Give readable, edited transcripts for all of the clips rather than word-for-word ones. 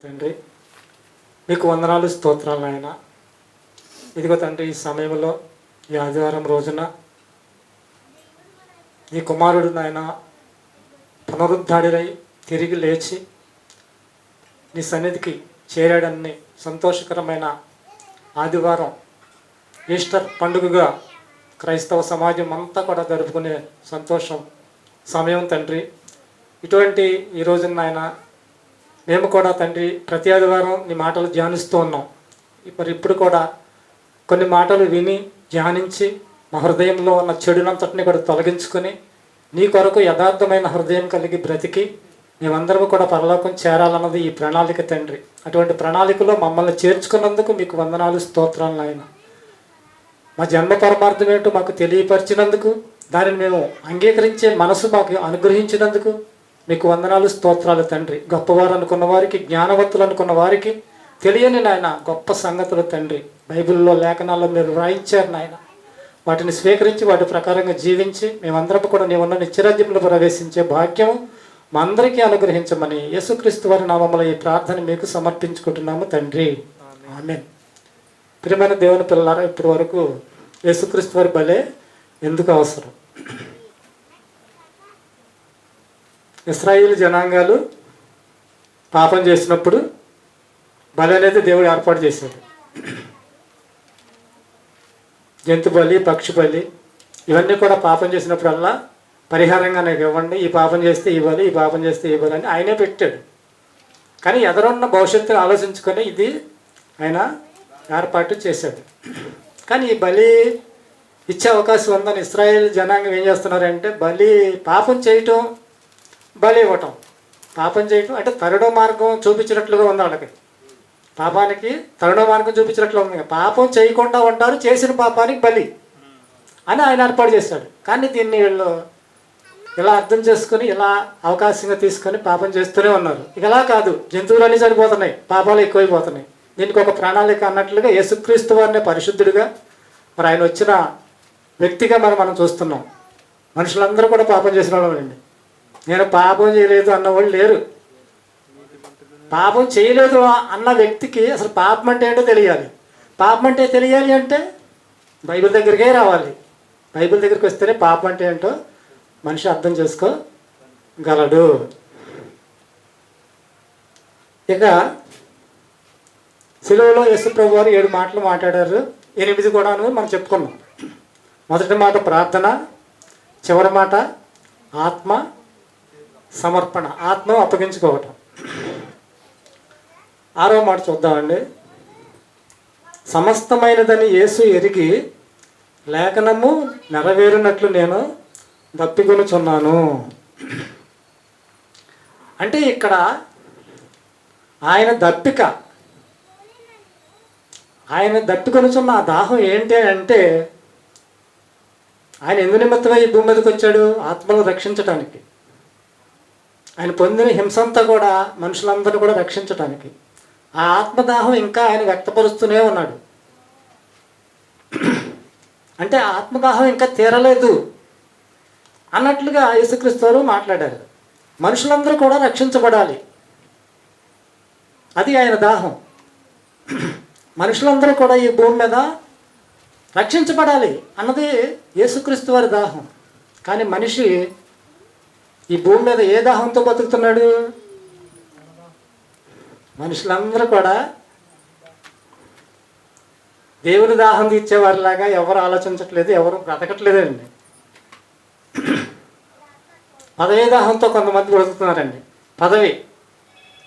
తండ్రి మీకు వందనాలు స్తోత్రాలు నాయన. ఇదిగో తండ్రి, ఈ సమయంలో ఈ ఆదివారం రోజున ఈ కుమారుడు నాయన పునరుద్ధాడిరై తిరిగి లేచి నీ సన్నిధికి చేరాడని సంతోషకరమైన ఆదివారం ఈస్టర్ పండుగగా క్రైస్తవ సమాజం అంతా కూడా జరుపుకునే సంతోషం సమయం తండ్రి. ఇటువంటి ఈ రోజున నాయన మేము కూడా తండ్రి ప్రతి ఆదివారం నీ మాటలు ధ్యానిస్తూ ఉన్నాం. మరి ఇప్పుడు కూడా కొన్ని మాటలు విని ధ్యానించి మా హృదయంలో ఉన్న చెడునంతటిని కూడా తొలగించుకొని నీ కొరకు యథార్థమైన హృదయం కలిగి బ్రతికి మేమందరం కూడా పరలోకం చేరాలన్నది ఈ ప్రణాళిక తండ్రి. అటువంటి ప్రణాళికలో మమ్మల్ని చేర్చుకున్నందుకు మీకు వందనాలు స్తోత్రాలు నాయన. మా జన్మ పరమార్థం ఏంటో మాకు తెలియపరిచినందుకు, దానిని మేము అంగీకరించే మనసు మాకు అనుగ్రహించినందుకు మీకు వందనాలు స్తోత్రాలు తండ్రి. గొప్పవారు అనుకున్న వారికి, జ్ఞానవంతులు అనుకున్న వారికి తెలియని నాయన గొప్ప సంగతులు తండ్రి బైబిల్లో లేఖనాల్లో మీరు వ్రాయించారు నాయన. వాటిని స్వీకరించి వాటి ప్రకారంగా జీవించి మేమందరం కూడా నీవున్న నిత్యరాజ్యంలో ప్రవేశించే భాగ్యం మా అందరికీ అనుగ్రహించమని యేసుక్రీస్తు వారి నామములో ఈ ప్రార్థన మీకు సమర్పించుకుంటున్నాము తండ్రి, ఆమేన్. ప్రియమైన దేవుని పిల్లలారా, ఇప్పటి వరకు యేసుక్రీస్తు వారి బలే ఎందుకు అవసరం? ఇశ్రాయేలు జనాంగాలు పాపం చేసినప్పుడు బలి అనేది దేవుడు ఏర్పాటు చేశాడు. జంతు బలి, పక్షి బలి ఇవన్నీ కూడా పాపం చేసినప్పుడల్లా పరిహారంగా నాకు ఇవ్వండి, ఈ పాపం చేస్తే ఈ బలి, ఈ పాపం చేస్తే ఈ బలి అని ఆయనే పెట్టాడు. కానీ ఎదరున్న భవిష్యత్తును ఆలోచించుకొని ఇది ఆయన ఏర్పాటు చేశాడు. కానీ ఈ బలి ఇచ్చే అవకాశం ఉందని ఇశ్రాయేల్ జనాంగం ఏం చేస్తున్నారంటే బలి పాపం చేయటం, బలి ఇవ్వటం. పాపం చేయటం అంటే తరుణో మార్గం చూపించినట్లుగా ఉంది వాళ్ళకి. పాపానికి తరుణో మార్గం చూపించినట్లు ఉంది. పాపం చేయకుండా ఉంటారు, చేసిన పాపానికి బలి అని ఆయన ఏర్పాటు చేశాడు. కానీ దీన్ని వీళ్ళు ఇలా అర్థం చేసుకుని ఇలా అవకాశంగా తీసుకొని పాపం చేస్తూనే ఉన్నారు. ఇక ఇలా కాదు, జంతువులన్నీ చనిపోతున్నాయి, పాపాలు ఎక్కువైపోతున్నాయి. దీనికి ఒక ప్రణాళిక అన్నట్లుగా యేసుక్రీస్తు వారిని పరిశుద్ధుడిగా మరి ఆయన వచ్చిన వ్యక్తిగా మనం చూస్తున్నాం. మనుషులందరూ కూడా పాపం చేసిన వాళ్ళండి. నేను పాపం చేయలేదు అన్నవాళ్ళు లేరు. పాపం చేయలేదు అన్న వ్యక్తికి అసలు పాపం అంటే ఏంటో తెలియాలి. పాపం అంటే తెలియాలి అంటే బైబిల్ దగ్గరికే రావాలి. బైబిల్ దగ్గరికి వస్తేనే పాపం అంటే ఏంటో మనిషి అర్థం చేసుకోగలడు. ఇక సిలువలో యేసు ప్రభు వారు 7 మాటలు మాట్లాడారు, 8 కూడాను మనం చెప్పుకున్నాం. మొదటి మాట ప్రార్థన, చివరి మాట ఆత్మ సమర్పణ, ఆత్మ అప్పగించుకోవటం. 6వ మాట చూద్దామండి. సమస్తమైనదని యేసు ఎరిగి లేఖనము నెరవేరినట్లు నేను దప్పికొనుచున్నాను. అంటే ఇక్కడ ఆయన దప్పికొనుచున్న ఆ దాహం ఏంటి అంటే ఆయన ఎందు నిమిత్తమై ఈ భూమి మీదకి వచ్చాడు? ఆత్మను రక్షించటానికి. ఆయన పొందిన హింసంతా కూడా మనుషులందరూ కూడా రక్షించటానికి. ఆ ఆత్మదాహం ఇంకా ఆయన వ్యక్తపరుస్తూనే ఉన్నాడు. అంటే ఆత్మదాహం ఇంకా తీరలేదు అన్నట్లుగా యేసుక్రీస్తు వారు మాట్లాడారు. మనుషులందరూ కూడా రక్షించబడాలి, అది ఆయన దాహం. మనుషులందరూ కూడా ఈ భూమి మీద రక్షించబడాలి అన్నది యేసుక్రీస్తు వారి దాహం. కానీ మనిషి ఈ భూమి మీద ఏ దాహంతో బతుకుతున్నాడు? మనుషులందరూ కూడా దేవుని దాహం తీర్చేవారిలాగా ఎవరు ఆలోచించట్లేదు, ఎవరు బ్రతకట్లేదండి. పదవీ దాహంతో కొంతమంది బ్రతుకుతున్నారండి.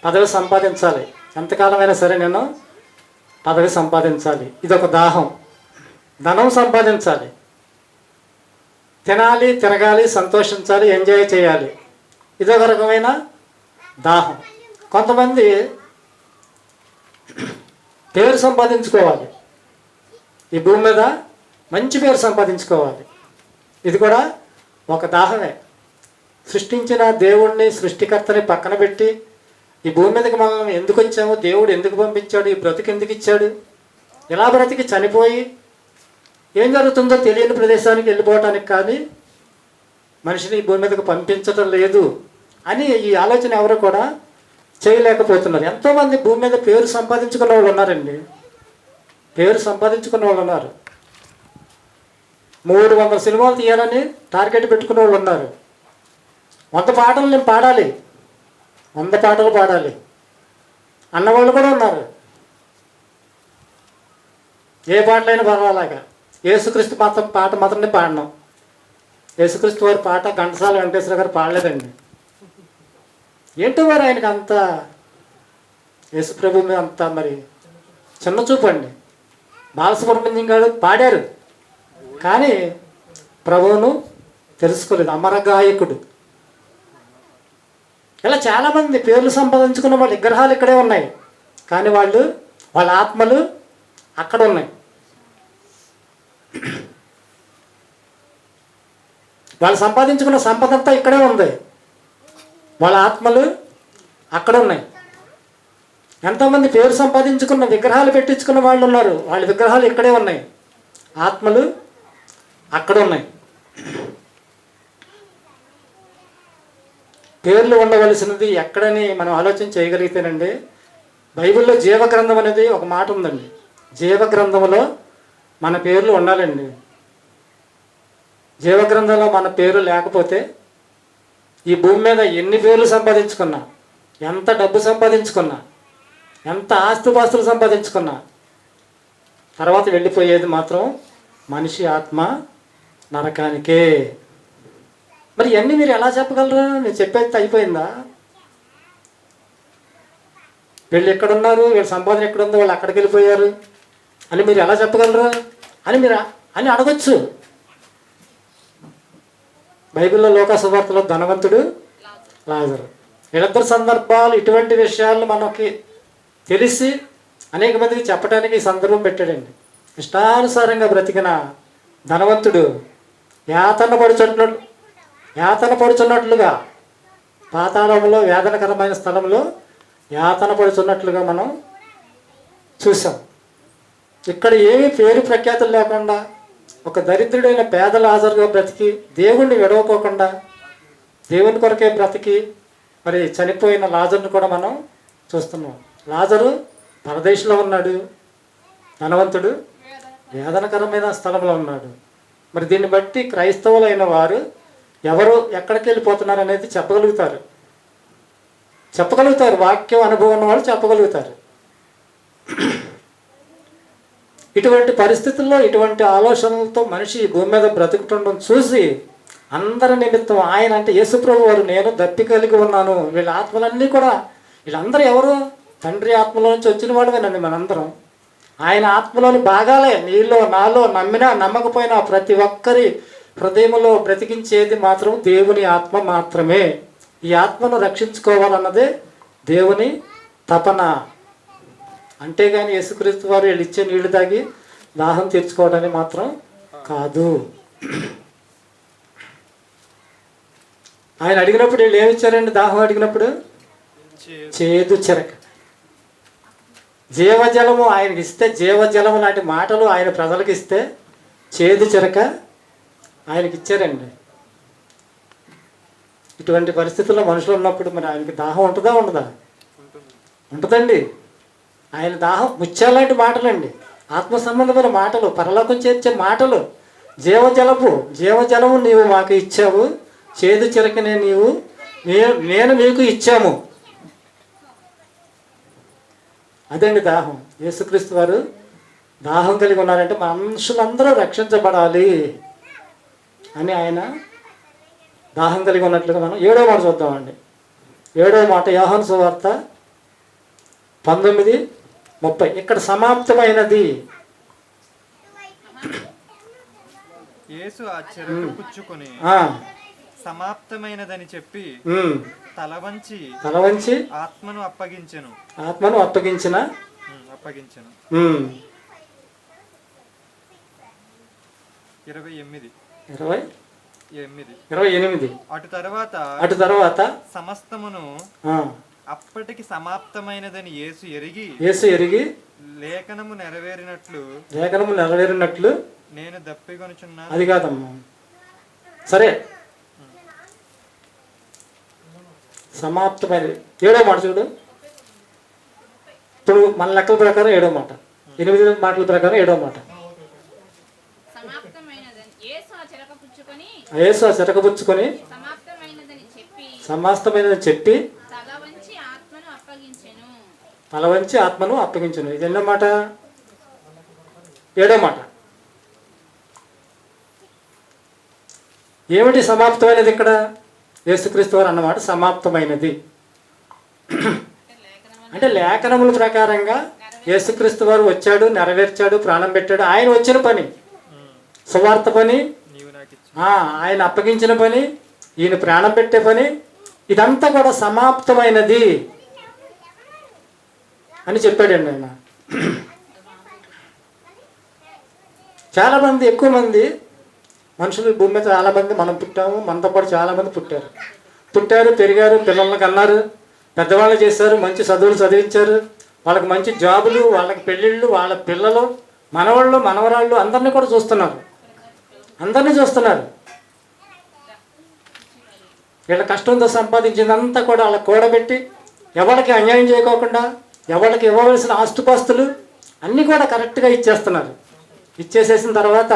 పదవి సంపాదించాలి, ఎంతకాలమైనా సరే నేను పదవి సంపాదించాలి, ఇదొక దాహం. ధనం సంపాదించాలి, తినాలి, తిరగాలి, సంతోషించాలి, ఎంజాయ్ చేయాలి, ఇదొక రకమైన దాహం. కొంతమంది పేరు సంపాదించుకోవాలి, ఈ భూమి మీద మంచి పేరు సంపాదించుకోవాలి, ఇది కూడా ఒక దాహమే. సృష్టించిన దేవుణ్ణి, సృష్టికర్తని పక్కన పెట్టి ఈ భూమి మీదకి మనం ఎందుకు వచ్చాము, దేవుడు ఎందుకు పంపించాడు, ఈ బ్రతికి ఎందుకు ఇచ్చాడు, ఇలా బ్రతికి చనిపోయి ఏం జరుగుతుందో తెలియని ప్రదేశానికి వెళ్ళిపోవటానికి కానీ మనిషిని ఈ భూమి మీదకి పంపించటం లేదు అని ఈ ఆలోచన ఎవరు కూడా చేయలేకపోతున్నారు. ఎంతోమంది భూమి మీద పేరు సంపాదించుకున్న వాళ్ళు ఉన్నారండి. పేరు సంపాదించుకున్న వాళ్ళు ఉన్నారు. 300 సినిమాలు తీయాలని టార్గెట్ పెట్టుకున్న వాళ్ళు ఉన్నారు. 100 పాటలు నేను పాడాలి, 100 పాటలు పాడాలి అన్నవాళ్ళు కూడా ఉన్నారు. ఏ పాటలైనా పర్వాలాగా యేసుక్రీస్తు పాట మాత్రమే పాడినాం. యేసుక్రీస్తు వారి పాట ఘంటసాల వెంకటేశ్వర గారు పాడలేదండి. ఏంటో మరి ఆయనకి అంత యేసుప్రభు మీద అంత మరి చిన్న చూపు అండి. బాలసుబ్రహ్మణ్యం గారు పాడారు కానీ ప్రభువును తెలుసుకోలేదు. అమర గాయకుడు. ఇలా చాలామంది పేర్లు సంపాదించుకున్న వాళ్ళ విగ్రహాలు ఇక్కడే ఉన్నాయి కానీ వాళ్ళ ఆత్మలు అక్కడ ఉన్నాయి. వాళ్ళు సంపాదించుకున్న సంపద అంతా ఇక్కడే ఉంది, వాళ్ళ ఆత్మలు అక్కడ ఉన్నాయి. ఎంతోమంది పేరు సంపాదించుకున్న విగ్రహాలు పెట్టించుకున్న వాళ్ళు ఉన్నారు, వాళ్ళ విగ్రహాలు ఇక్కడే ఉన్నాయి, ఆత్మలు అక్కడ ఉన్నాయి. పేర్లు ఉండవలసినది ఎక్కడని మనం ఆలోచన చేయగలిగితేనండి, బైబిల్లో జీవగ్రంథం అనేది ఒక మాట ఉందండి. జీవగ్రంథంలో మన పేర్లు ఉండాలండి. జీవగ్రంథంలో మన పేరు లేకపోతే ఈ భూమి మీద ఎన్ని పేర్లు సంపాదించుకున్నా, ఎంత డబ్బు సంపాదించుకున్నా, ఎంత ఆస్తుపాస్తులు సంపాదించుకున్నా తర్వాత వెళ్ళిపోయేది మాత్రం మనిషి ఆత్మ నరకానికే. మరి ఇవన్నీ మీరు ఎలా చెప్పగలరు? నేను చెప్పేది అయిపోయిందా? వీళ్ళు ఎక్కడున్నారు, వీళ్ళ సంపాదన ఎక్కడుందో, వాళ్ళు అక్కడికి వెళ్ళిపోయారు అని మీరు ఎలా చెప్పగలరు అని అడగచ్చు. బైబిల్లో లోకా సువార్తలో ధనవంతుడు, లాజరు, వీళ్ళిద్దరు సందర్భాలు ఇటువంటి విషయాలను మనకి తెలిసి అనేక మందికి చెప్పడానికి ఈ సందర్భం పెట్టాడండి. ఇష్టానుసారంగా బ్రతికిన ధనవంతుడు యాతన పడుచున్నట్లుగా పాతాళంలో వేదనకరమైన స్థలంలో యాతన పడుచున్నట్లుగా మనం చూసాం. ఇక్కడ ఏమీ పేరు ప్రఖ్యాతులు లేకుండా ఒక దరిద్రుడైన పేద లాజరుగా బ్రతికి దేవుణ్ణి విడవకోకుండా దేవుని కొరకే బ్రతికి మరి చనిపోయిన లాజరుని కూడా మనం చూస్తున్నాం. లాజరు పరదేశంలో ఉన్నాడు, ధనవంతుడు వేదనకరమైన స్థలంలో ఉన్నాడు. మరి దీన్ని బట్టి క్రైస్తవులైన వారు ఎవరు ఎక్కడికి వెళ్ళిపోతున్నారు అనేది చెప్పగలుగుతారు. వాక్యం అనుభవం ఉన్న వాళ్ళు చెప్పగలుగుతారు. ఇటువంటి పరిస్థితుల్లో ఇటువంటి ఆలోచనలతో మనిషి భూమి మీద బ్రతుకుతుండడం చూసి అందరి నిమిత్తం ఆయన అంటే యేసుప్రభు వారు నేను దప్పి కలిగి ఉన్నాను, వీళ్ళ ఆత్మలన్నీ కూడా వీళ్ళందరూ ఎవరు? తండ్రి ఆత్మలో నుంచి వచ్చిన వాడువేనండి మనందరం. ఆయన ఆత్మలోని భాగాలే నీలో నాలో నమ్మినా నమ్మకపోయినా ప్రతి ఒక్కరి హృదయంలో బ్రతికించేది మాత్రం దేవుని ఆత్మ మాత్రమే. ఈ ఆత్మను రక్షించుకోవాలన్నదే దేవుని తపన. అంతేగాని యేసుక్రీస్తు వారు వీళ్ళు ఇచ్చే నీళ్లు తాగి దాహం తీర్చుకోవడానికి మాత్రం కాదు. ఆయన అడిగినప్పుడు వీళ్ళు ఏమి ఇచ్చారండి? దాహం అడిగినప్పుడు చేదు చెరక, జీవజలము ఆయనకి ఇస్తే, జీవజలము లాంటి మాటలు ఆయన ప్రజలకు ఇస్తే చేదు చెరక ఆయనకి ఇచ్చారండి. ఇటువంటి పరిస్థితుల్లో మనుషులు ఉన్నప్పుడు మరి ఆయనకి దాహం ఉంటుందా ఉండదా? ఉంటుందండి. ఆయన దాహం ముత్యాలాంటి మాటలండి, ఆత్మ సంబంధమైన మాటలు, పరలోకం చేర్చే మాటలు. జీవజలము నీవు మాకు ఇచ్చావు, చేదు చెరకనే నేను మీకు ఇచ్చాము. అదండి దాహం. యేసుక్రీస్తు వారు దాహం కలిగి ఉన్నారంటే మనుషులందరూ రక్షించబడాలి అని ఆయన దాహం కలిగి ఉన్నట్లుగా మనం 7వ మాట చూద్దామండి. 7వ మాట యోహాను సువార్త 19:30. ఇక్కడ సమాప్తమైనది. యేసు ఆ చెరకు పుచ్చుకొని సమాప్తమైనదని చెప్పి తల వంచి ఆత్మను అప్పగించెను. 28. అటు తర్వాత సమస్తమును అప్పటికి సమాప్తమైనదని యేసు ఎరిగి లేఖనము నెరవేరినట్లు నేను దప్పికొనుచున్నాను. అది కాదమ్మా, సరే సమాప్తమైనది. 7వ మాట చూడు. ఇప్పుడు మన లెక్కల ప్రకారం 7వ మాట, 8 మాటల ప్రకారం 7వ మాట. యేసు ఆ చిరకపుచ్చుకొని సమాప్తమైనదని చెప్పి తల వంచి ఆత్మను అప్పగించెను. ఇది ఎన్నో మాట? 7వ మాట. ఏమిటి సమాప్తమైనది ఇక్కడ? యేసుక్రీస్తు వారు అన్నమాట సమాప్తమైనది అంటే లేఖనముల ప్రకారంగా యేసుక్రీస్తు వారు వచ్చాడు, నెరవేర్చాడు, ప్రాణం పెట్టాడు. ఆయన వచ్చిన పని, సువార్త పని, ఆయన అప్పగించిన పని, ఈయన ప్రాణం పెట్టే పని, ఇదంతా కూడా సమాప్తమైనది అని చెప్పాడండి ఆయన. చాలామంది, ఎక్కువ మంది మనుషులు భూమి మీద చాలామంది, మనం పుట్టాము, మనతో పాటు చాలామంది పుట్టారు, పెరిగారు, పిల్లల్ని కన్నారు, పెద్దవాళ్ళు చేశారు, మంచి చదువులు చదివించారు, వాళ్ళకి మంచి జాబులు, వాళ్ళకి పెళ్ళిళ్ళు, వాళ్ళ పిల్లలు, మనవాళ్ళు, మనవరాళ్ళు అందరినీ కూడా చూస్తున్నారు. వీళ్ళ కష్టంతో సంపాదించిందంతా కూడా వాళ్ళకి కూడబెట్టి, ఎవరికి అన్యాయం చేయకోకుండా, ఎవరికి ఇవ్వవలసిన ఆస్తుపాస్తులు అన్నీ కూడా కరెక్ట్గా ఇచ్చేస్తున్నారు. ఇచ్చేసేసిన తర్వాత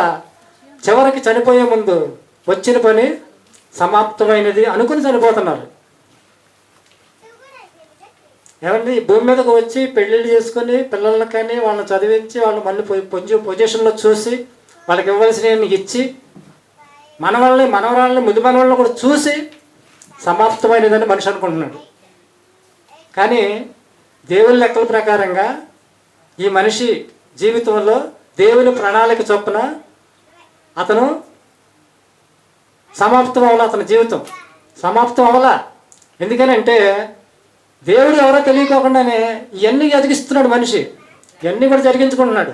చివరికి చనిపోయే ముందు వచ్చిన పని సమాప్తమైనది అనుకుని చనిపోతున్నారు. ఏమండి, భూమి మీదకు వచ్చి పెళ్ళిళ్ళు చేసుకొని పిల్లల్ని కానీ వాళ్ళని చదివించి వాళ్ళు మళ్ళీ పొజిషన్లో చూసి వాళ్ళకి ఇవ్వాల్సినవి ఇచ్చి మనవాళ్ళని, మనవరాళ్ళని, ముద్దు మనవాళ్ళని కూడా చూసి సమాప్తమైనదని మనిషి అనుకుంటున్నాడు. కానీ దేవుని లెక్కల ప్రకారంగా ఈ మనిషి జీవితంలో దేవుని ప్రణాళిక చొప్పున అతను సమాప్తం అవ్వాల, అతని జీవితం సమాప్తం అవ్వాలా. ఎందుకనంటే దేవుడు ఎవరో తెలియకోకుండానే ఇవన్నీ ఎదిగిస్తున్నాడు మనిషి, ఇవన్నీ కూడా జరిగించుకుంటున్నాడు.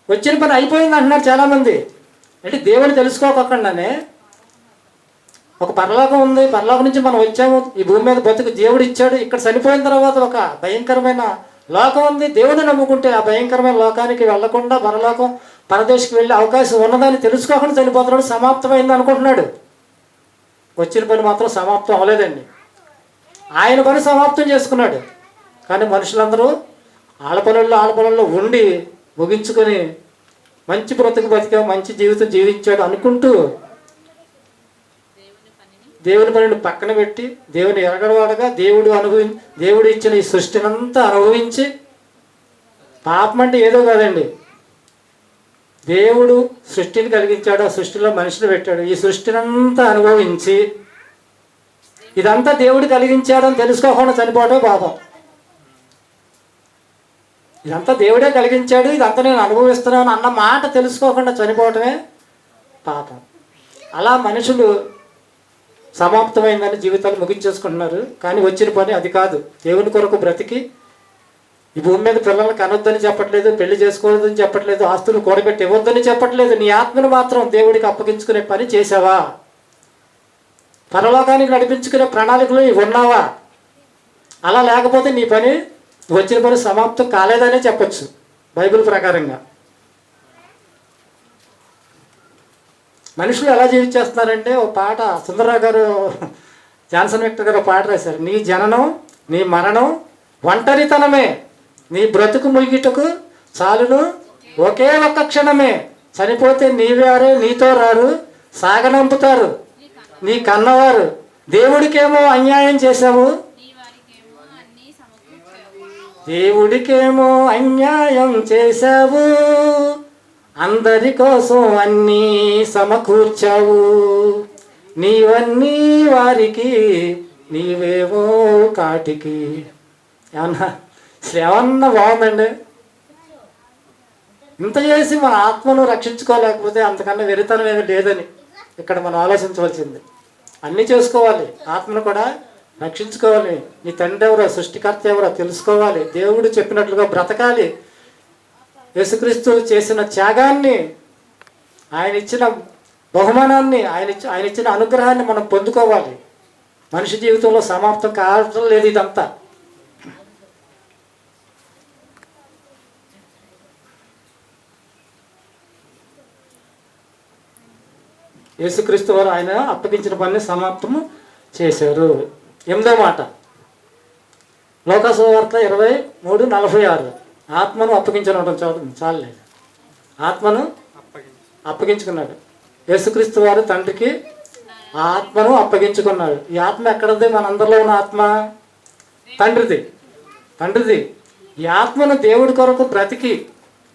వచ్చిన పని అయిపోయింది అంటున్నారు చాలామంది. అంటే దేవుని తెలుసుకోకుండానే ఒక పరలోకం ఉంది, పరలోకం నుంచి మనం వచ్చాము, ఈ భూమి మీద బతుకు దేవుడు ఇచ్చాడు, ఇక్కడ చనిపోయిన తర్వాత ఒక భయంకరమైన లోకం ఉంది. దేవుడు నమ్ముకుంటే ఆ భయంకరమైన లోకానికి వెళ్లకుండా పరలోకం, పరదేశికి వెళ్ళే అవకాశం ఉన్నదని తెలుసుకోకుండా చనిపోతున్నాడు, సమాప్తమైంది అనుకుంటున్నాడు. వచ్చిన పని మాత్రం సమాప్తం అవ్వలేదండి. ఆయన పని సమాప్తం చేసుకున్నాడు. కానీ మనుషులందరూ ఆడపనుల్లో ఉండి ముగించుకొని మంచి బ్రతుకు బతికా, మంచి జీవితం జీవించాడు అనుకుంటూ దేవుని పనిని పక్కన పెట్టి దేవుని ఎరగడవాడగా దేవుడు ఇచ్చిన ఈ సృష్టినంతా అనుభవించి, పాపం అంటే ఏదో కాదండి, దేవుడు సృష్టిని కలిగించాడు, ఆ సృష్టిలో మనిషిని పెట్టాడు, ఈ సృష్టినంతా అనుభవించి ఇదంతా దేవుడు కలిగించాడని తెలుసుకోకుండా చనిపోవడం పాపం. ఇదంతా దేవుడే కలిగించాడు, ఇదంతా నేను అనుభవిస్తున్నాను అన్న మాట తెలుసుకోకుండా చనిపోవటమే పాపం. అలా మనుషులు సమాప్తమైందని జీవితాలు ముగించేసుకుంటున్నారు. కానీ వచ్చిన పని అది కాదు. దేవుని కొరకు బ్రతికి ఈ భూమి మీద పిల్లల్ని కనొద్దని చెప్పట్లేదు, పెళ్లి చేసుకోవద్దని చెప్పట్లేదు, ఆస్తులు కూడబెట్టి ఇవ్వద్దని చెప్పట్లేదు. నీ ఆత్మను మాత్రం దేవుడికి అప్పగించుకునే పని చేసావా? పరలోకానికి నడిపించుకునే ప్రణాళికలు ఉన్నావా? అలా లేకపోతే నీ పని, వచ్చిన పని సమాప్తం కాలేదనే చెప్పచ్చు బైబిల్ ప్రకారంగా. మనుషులు ఎలా జీవించేస్తున్నారంటే, ఓ పాట సుందరరావు గారు, జాన్సన్ విక్టర్ గారు పాట రాశారు. నీ జననం, నీ మరణం ఒంటరితనమే, నీ బ్రతుకు ముగిటకు చాలును ఒకే ఒక్క క్షణమే, చనిపోతే నీవారే నీతో రారు, సాగనంపుతారు నీ కన్నవారు, దేవుడికేమో అన్యాయం చేశావు, దేవుడికేమో అన్యాయం చేశావు, అందరి కోసం అన్నీ సమకూర్చావు, నీవన్నీ వారికి నీవేమో కాటికి. ఏమన్నా బాగుందండి. ఇంత చేసి మన ఆత్మను రక్షించుకోలేకపోతే అంతకన్నా వెరితనం ఏమీ లేదని ఇక్కడ మనం ఆలోచించవలసింది. అన్నీ చేసుకోవాలి, ఆత్మను కూడా రక్షించుకోవాలి. నీ తండ్రి ఎవరో, సృష్టికర్త ఎవరో తెలుసుకోవాలి, దేవుడు చెప్పినట్లుగా బ్రతకాలి, యేసుక్రీస్తు చేసిన త్యాగాన్ని, ఆయన ఇచ్చిన బహుమానాన్ని, ఆయన ఇచ్చిన అనుగ్రహాన్ని మనం పొందుకోవాలి. మనిషి జీవితంలో సమాప్తం కావడం లేదు ఇదంతా. యేసుక్రీస్తు వారు ఆయన అప్పగించిన పనిని సమాప్తము చేశారు. 8వ మాట, లోకాసువార్త 23:46 ఆత్మను అప్పగించను ఉండడం చూడండి, చాలేదు. ఆత్మను అప్పగించుకున్నాడు. యేసుక్రీస్తు వారు తండ్రికి ఆత్మను అప్పగించుకున్నాడు. ఈ ఆత్మ ఎక్కడది? మనందరిలో ఉన్న ఆత్మ తండ్రిది. ఈ ఆత్మను దేవుడి కొరకు బ్రతికి,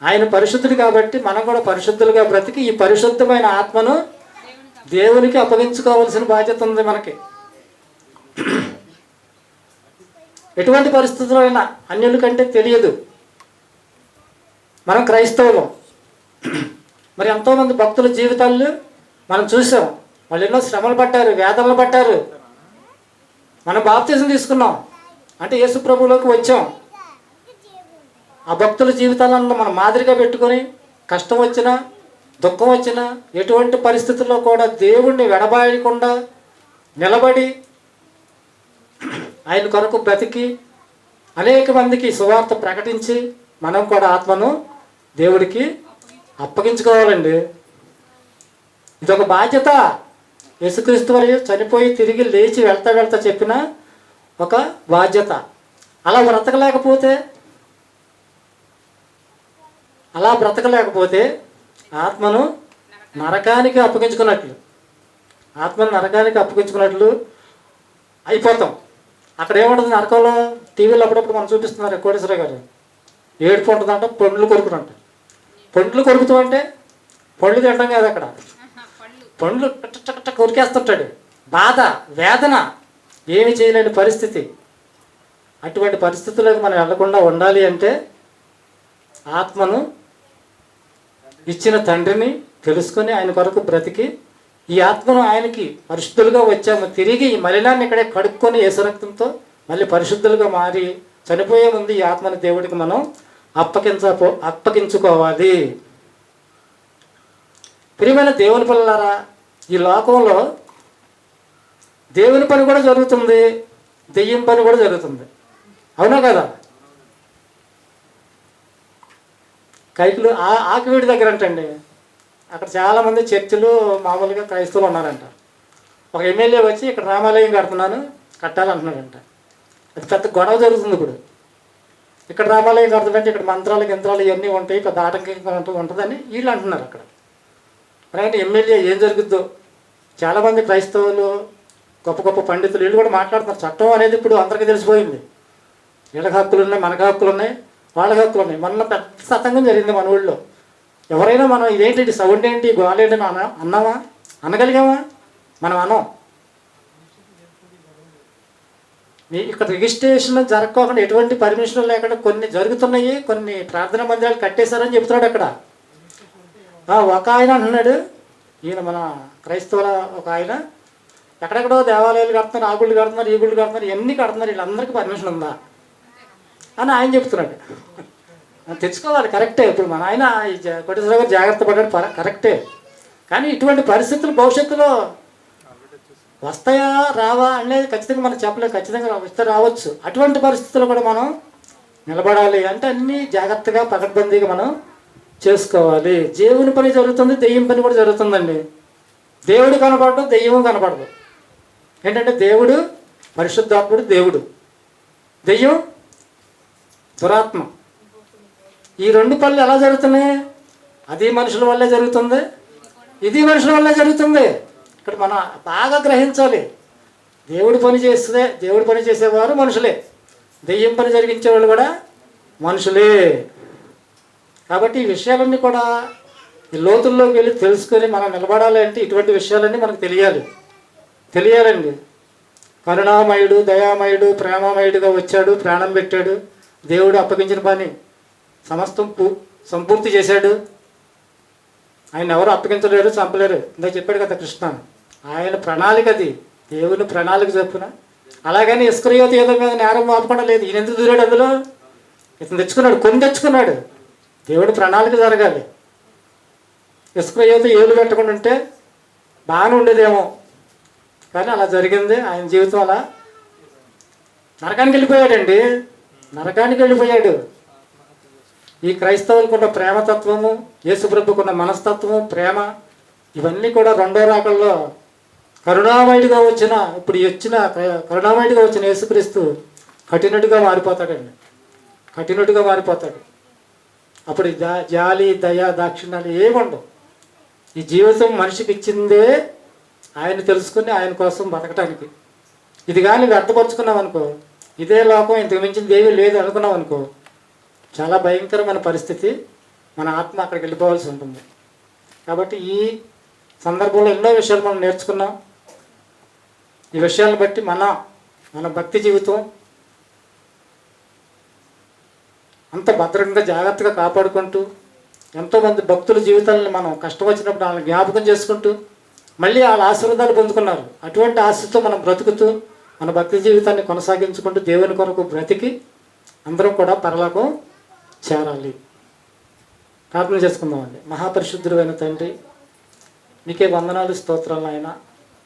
ఆయన పరిశుద్ధుడు కాబట్టి మనం కూడా పరిశుద్ధులుగా బ్రతికి ఈ పరిశుద్ధమైన ఆత్మను దేవునికి అప్పగించుకోవాల్సిన బాధ్యత ఉంది మనకి. ఎటువంటి పరిస్థితుల్లో అయినా అన్యుల కంటే తెలియదు. మనం క్రైస్తవులం. మరి ఎంతోమంది భక్తుల జీవితాలు మనం చూసాం. వాళ్ళు ఎన్నో శ్రమలు పడ్డారు, వేదనలు పడ్డారు. మనం బాప్తిజం తీసుకున్నాం అంటే యేసు ప్రభువులోకి వచ్చాం. ఆ భక్తుల జీవితాలను మనం మాదిరిగా పెట్టుకొని కష్టం వచ్చినా దుఃఖం వచ్చినా ఎటువంటి పరిస్థితుల్లో కూడా దేవుణ్ణి వెడబాయకుండా నిలబడి ఆయన కొరకు బ్రతికి అనేక మందికి సువార్త ప్రకటించి మనం కూడా ఆత్మను దేవుడికి అప్పగించుకోవాలండి. ఇదొక బాధ్యత. యేసుక్రీస్తు వారు చనిపోయి తిరిగి లేచి వెళ్తా చెప్పిన ఒక బాధ్యత. అలా బ్రతకలేకపోతే ఆత్మను నరకానికి అప్పగించుకున్నట్లు అయిపోతాం. అక్కడ ఏముంటుంది నరకంలో? టీవీలో అప్పుడప్పుడు మనం చూపిస్తున్నారు కోటేశ్వర గారు. ఏడుపు ఉంటుందంట, పండ్లు కొరుకునంట. పండ్లు కొరుకుతూ అంటే పళ్ళు తినడం కాదు, అక్కడ పండ్లు కొరికేస్తుంటాడు. బాధ, వేదన, ఏమి చేయలేని పరిస్థితి. అటువంటి పరిస్థితుల్లోకి మనం వెళ్లకుండా ఉండాలి అంటే ఆత్మను ఇచ్చిన తండ్రిని తెలుసుకొని ఆయన కొరకు బ్రతికి ఈ ఆత్మను ఆయనకి పరిశుద్ధులుగా వచ్చాము, తిరిగి ఈ మలినాన్ని ఇక్కడే కడుక్కొని యేసురక్తంతో మళ్ళీ పరిశుద్ధులుగా మారి చనిపోయే ముందు ఈ ఆత్మను దేవుడికి మనం అప్పగించుకోవాలి. ప్రియమైన దేవుని పిల్లలారా, ఈ లోకంలో దేవుని పని కూడా జరుగుతుంది, దెయ్యం పని కూడా జరుగుతుంది. అవునా కదా? కైకులు ఆకివీడి దగ్గర అంటండి, అక్కడ చాలామంది చర్చిలు మామూలుగా క్రైస్తవులు ఉన్నారంట. ఒక ఎమ్మెల్యే వచ్చి ఇక్కడ రామాలయం కట్టాలంటున్నాడంట. అది పెద్ద గొడవ జరుగుతుంది ఇప్పుడు. ఇక్కడ రామాలయం కడుతుందంటే ఇక్కడ మంత్రాలు యంత్రాలు ఇవన్నీ ఉంటాయి, పెద్ద ఆటంకంగా ఉంటుందని వీళ్ళు అంటున్నారు అక్కడ. అలాగే ఎమ్మెల్యే ఏం జరుగుద్దో. చాలామంది క్రైస్తవులు, గొప్ప గొప్ప పండితులు వీళ్ళు కూడా మాట్లాడుతున్నారు. చట్టం అనేది ఇప్పుడు అందరికీ తెలిసిపోయింది. వీళ్ళకి హక్కులు ఉన్నాయి, మనకు హక్కులు ఉన్నాయి, వాళ్ళకి హక్కులు ఉన్నాయి. మొన్న పెద్ద సతంగం జరిగింది మన ఊళ్ళో. ఎవరైనా మనం ఇదేంటి సౌండ్ ఏంటి గోల ఏంటి అన్నామా? అనగలిగామా? మనం అనం. ఇక్కడ రిజిస్ట్రేషన్ జరగకుండా ఎటువంటి పర్మిషన్ లేకుండా కొన్ని జరుగుతున్నాయి, కొన్ని ప్రార్థనా మందిరాలు కట్టేశారని చెప్తున్నాడు అక్కడ. ఒక ఆయన అంటున్నాడు, ఈయన మన క్రైస్తవుల ఒక ఆయన, ఎక్కడెక్కడో దేవాలయాలు కడుతున్నారు, ఆ గుళ్ళు కడుతున్నారు, ఈ గుళ్ళు కడుతున్నారు, ఇవన్నీ కడుతున్నారు, వీళ్ళందరికీ పర్మిషన్ ఉందా అని ఆయన చెప్తున్నాడు. తెచ్చుకోవాలి, కరెక్టే. ఇప్పుడు మన ఆయన కోటేశ్వర గారు జాగ్రత్త పడ్డాడు, కరెక్టే. కానీ ఇటువంటి పరిస్థితులు భవిష్యత్తులో వస్తాయా రావా అనేది ఖచ్చితంగా మనం చెప్పలేదు. ఖచ్చితంగా వస్తే రావచ్చు. అటువంటి పరిస్థితుల్లో కూడా మనం నిలబడాలి అంటే అన్నీ జాగ్రత్తగా పకడ్బందీగా మనం చేసుకోవాలి. దేవుని పని జరుగుతుంది, దెయ్యం పని కూడా జరుగుతుందండి. దేవుడు కనపడదు, దెయ్యం కనపడదు. ఏంటంటే దేవుడు పరిశుద్ధాత్ముడు, దేవుడు, దెయ్యం దురాత్మ. ఈ రెండు పనులు ఎలా జరుగుతున్నాయి? అది మనుషుల వల్లే జరుగుతుంది, ఇది మనుషుల వల్లే జరుగుతుంది. ఇక్కడ మనం బాగా గ్రహించాలి. దేవుడి పని చేసేవారు మనుషులే, దెయ్యం పని జరిగించేవాళ్ళు కూడా మనుషులే. కాబట్టి ఈ విషయాలన్నీ కూడా ఈ లోతుల్లోకి వెళ్ళి తెలుసుకొని మనం నిలబడాలి అంటే ఇటువంటి విషయాలన్నీ మనకు తెలియాలండి. కరుణామయుడు, దయామయుడు, ప్రేమమయుడుగా వచ్చాడు, ప్రాణం పెట్టాడు. దేవుడు అప్పగించిన పని సమస్తం సంపూర్తి చేశాడు. ఆయన ఎవరు అప్పగించలేరు, చంపలేరు. ఇందాక చెప్పాడు కదా కృష్ణ, ఆయన ప్రణాళిక అది, దేవుని ప్రణాళిక చెప్పున. అలాగని ఇస్కరియోతు ఏదో మీద నేరం ఆపకుండా లేదు. ఈయన ఎందుకు దూరాడు? అందులో ఇతను తెచ్చుకున్నాడు. దేవుడి ప్రణాళిక జరగాలి. ఇస్కరియోతు ఏలు పెట్టకుండా ఉంటే బాగానే ఉండేదేమో, కానీ అలా జరిగింది. ఆయన జీవితం అలా నరకానికి వెళ్ళిపోయాడు. ఈ క్రైస్తవులకున్న ప్రేమతత్వము, యేసుప్రభుకున్న మనస్తత్వము, ప్రేమ, ఇవన్నీ కూడా రెండో రాకల్లో కరుణామయుడిగా వచ్చిన యేసుక్రీస్తు కఠినుడిగా మారిపోతాడండి. కఠినుడిగా మారిపోతాడు. అప్పుడు జాలి, దయ, దాక్షిణ్యాలు ఏమి ఉండవు. ఈ జీవితం మనిషికి ఇచ్చిందే ఆయన తెలుసుకుని ఆయన కోసం బతకటానికి. ఇది కానీ వ్యర్థపరుచుకున్నాం అనుకో, ఇదే లోకం, ఇంతకు మించింది ఏమీ లేదు అనుకున్నాం అనుకో, చాలా భయంకరమైన పరిస్థితి, మన ఆత్మ అక్కడికి వెళ్ళిపోవాల్సి ఉంటుంది. కాబట్టి ఈ సందర్భంలో ఎన్నో విషయాలు మనం నేర్చుకున్నాం. ఈ విషయాలను బట్టి మన భక్తి జీవితం అంత భద్రంగా జాగ్రత్తగా కాపాడుకుంటూ, ఎంతోమంది భక్తుల జీవితాలను మనం కష్టం వచ్చినప్పుడు వాళ్ళని జ్ఞాపకం చేసుకుంటూ మళ్ళీ వాళ్ళ ఆశీర్వాదాలు పొందుకున్నారు. అటువంటి ఆశతో మనం బ్రతుకుతూ మన భక్తి జీవితాన్ని కొనసాగించుకుంటూ దేవుని కొరకు బ్రతికి అందరం కూడా పరలోకం చేరాలి. ప్రార్థన చేసుకుందామండి. మహాపరిశుద్ధుడైన తండ్రి, నీకే వందనాలు, స్తోత్రాలు నాయన.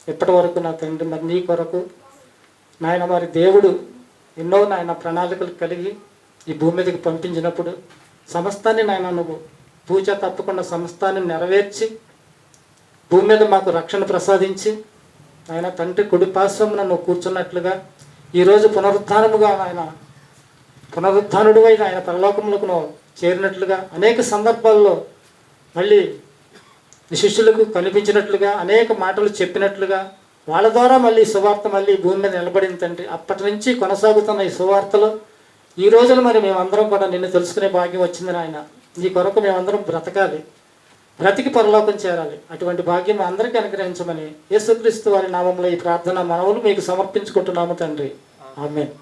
ఇప్పటి వరకు నా తండ్రి మరి నీ కొరకు నాయన మరి దేవుడు ఎన్నో నాయన ప్రణాళికలు కలిగి ఈ భూమి మీదకి పంపించినప్పుడు సమస్తాన్ని నాయన నువ్వు పూజ తప్పకుండా సమస్తాన్ని నెరవేర్చి భూమి మీద మాకు రక్షణ ప్రసాదించి ఆయన తండ్రి కుడిపార్శ్వమున నువ్వు కూర్చున్నట్లుగా ఈరోజు పునరుద్ధానముగా పునరుద్ధానుడు అయిన ఆయన పరలోకములకు నువ్వు చేరినట్లుగా అనేక సందర్భాల్లో మళ్ళీ శిష్యులకు కనిపించినట్లుగా అనేక మాటలు చెప్పినట్లుగా వాళ్ళ ద్వారా మళ్ళీ సువార్త మళ్ళీ భూమి మీద నిలబడింది తండ్రి. అప్పటి నుంచి కొనసాగుతున్న ఈ సువార్తలు ఈ రోజున మరి మేమందరం కూడా నిన్ను తెలుసుకునే భాగ్యం వచ్చింది నాయన. నీ కొరకు మేమందరం బ్రతకాలి, బ్రతికి పరలోకం చేరాలి. అటువంటి భాగ్యం అందరికీ అనుగ్రహించమని యేసుక్రీస్తు వారి నామంలో ఈ ప్రార్థన మనవులు మీకు సమర్పించుకుంటున్నాము తండ్రి. ఆమేన్.